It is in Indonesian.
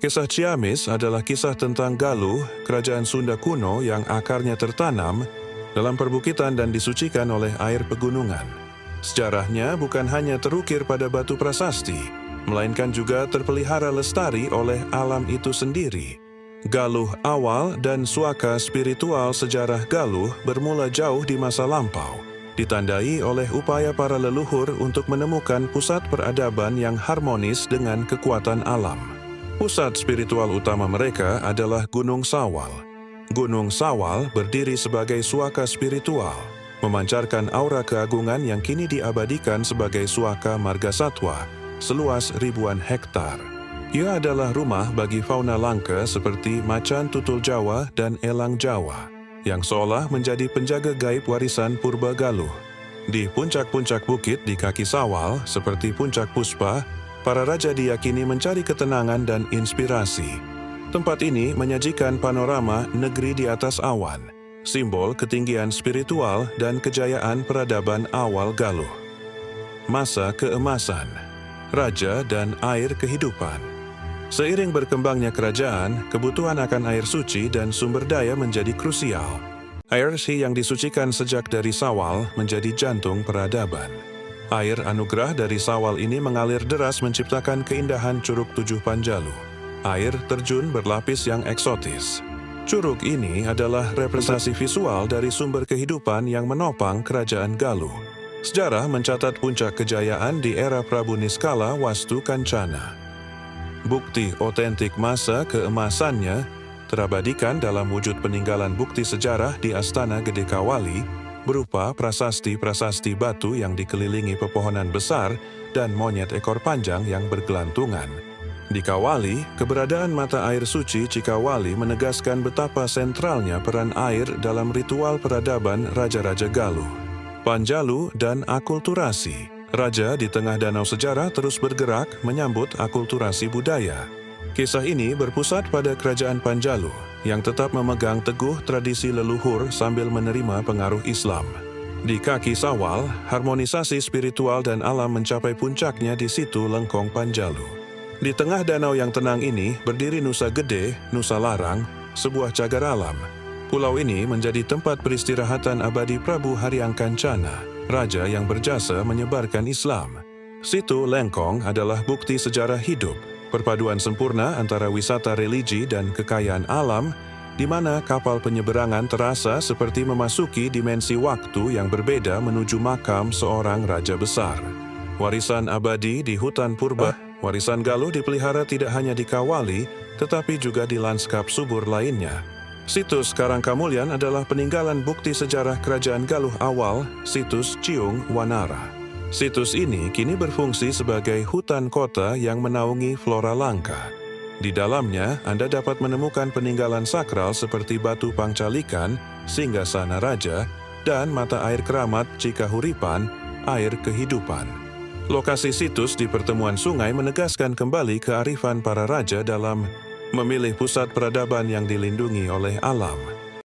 Kisah Ciamis adalah kisah tentang Galuh, kerajaan Sunda kuno yang akarnya tertanam dalam perbukitan dan disucikan oleh air pegunungan. Sejarahnya bukan hanya terukir pada batu prasasti, melainkan juga terpelihara lestari oleh alam itu sendiri. Galuh awal dan suaka spiritual sejarah Galuh bermula jauh di masa lampau, ditandai oleh upaya para leluhur untuk menemukan pusat peradaban yang harmonis dengan kekuatan alam. Pusat spiritual utama mereka adalah Gunung Sawal. Gunung Sawal berdiri sebagai suaka spiritual, memancarkan aura keagungan yang kini diabadikan sebagai suaka margasatwa, seluas ribuan hektar. Ia adalah rumah bagi fauna langka seperti macan tutul Jawa dan elang Jawa, yang seolah menjadi penjaga gaib warisan purba Galuh. Di puncak-puncak bukit di kaki Sawal, seperti Puncak Puspa, para raja diyakini mencari ketenangan dan inspirasi. Tempat ini menyajikan panorama negeri di atas awan, simbol ketinggian spiritual dan kejayaan peradaban awal Galuh. Masa keemasan, raja dan air kehidupan. Seiring berkembangnya kerajaan, kebutuhan akan air suci dan sumber daya menjadi krusial. Air yang disucikan sejak dari Sawal menjadi jantung peradaban. Air anugerah dari Sawal ini mengalir deras menciptakan keindahan Curug Tujuh Panjalu. Air terjun berlapis yang eksotis. Curug ini adalah representasi visual dari sumber kehidupan yang menopang kerajaan Galuh. Sejarah mencatat puncak kejayaan di era Prabu Niskala Wastu Kancana. Bukti otentik masa keemasannya terabadikan dalam wujud peninggalan bukti sejarah di Astana Gede Kawali, berupa prasasti-prasasti batu yang dikelilingi pepohonan besar dan monyet ekor panjang yang bergelantungan. Di Kawali, keberadaan mata air suci Cikawali menegaskan betapa sentralnya peran air dalam ritual peradaban Raja-Raja Galuh. Panjalu dan akulturasi. Raja di tengah danau sejarah terus bergerak menyambut akulturasi budaya. Kisah ini berpusat pada kerajaan Panjalu yang tetap memegang teguh tradisi leluhur sambil menerima pengaruh Islam. Di kaki Sawal, harmonisasi spiritual dan alam mencapai puncaknya di situ Lengkong Panjalu. Di tengah danau yang tenang ini berdiri Nusa Gede, Nusa Larang, sebuah cagar alam. Pulau ini menjadi tempat peristirahatan abadi Prabu Haryang Kancana, raja yang berjasa menyebarkan Islam. Situ Lengkong adalah bukti sejarah hidup, perpaduan sempurna antara wisata religi dan kekayaan alam, di mana kapal penyeberangan terasa seperti memasuki dimensi waktu yang berbeda menuju makam seorang raja besar. Warisan abadi di hutan purba, warisan Galuh dipelihara tidak hanya di Kawali, tetapi juga di lanskap subur lainnya. Situs Karangkamulyan adalah peninggalan bukti sejarah kerajaan Galuh awal, situs Ciung Wanara. Situs ini kini berfungsi sebagai hutan kota yang menaungi flora langka. Di dalamnya, Anda dapat menemukan peninggalan sakral seperti batu pangcalikan, singgasana raja, dan mata air keramat Cikahuripan, air kehidupan. Lokasi situs di pertemuan sungai menegaskan kembali kearifan para raja dalam memilih pusat peradaban yang dilindungi oleh alam.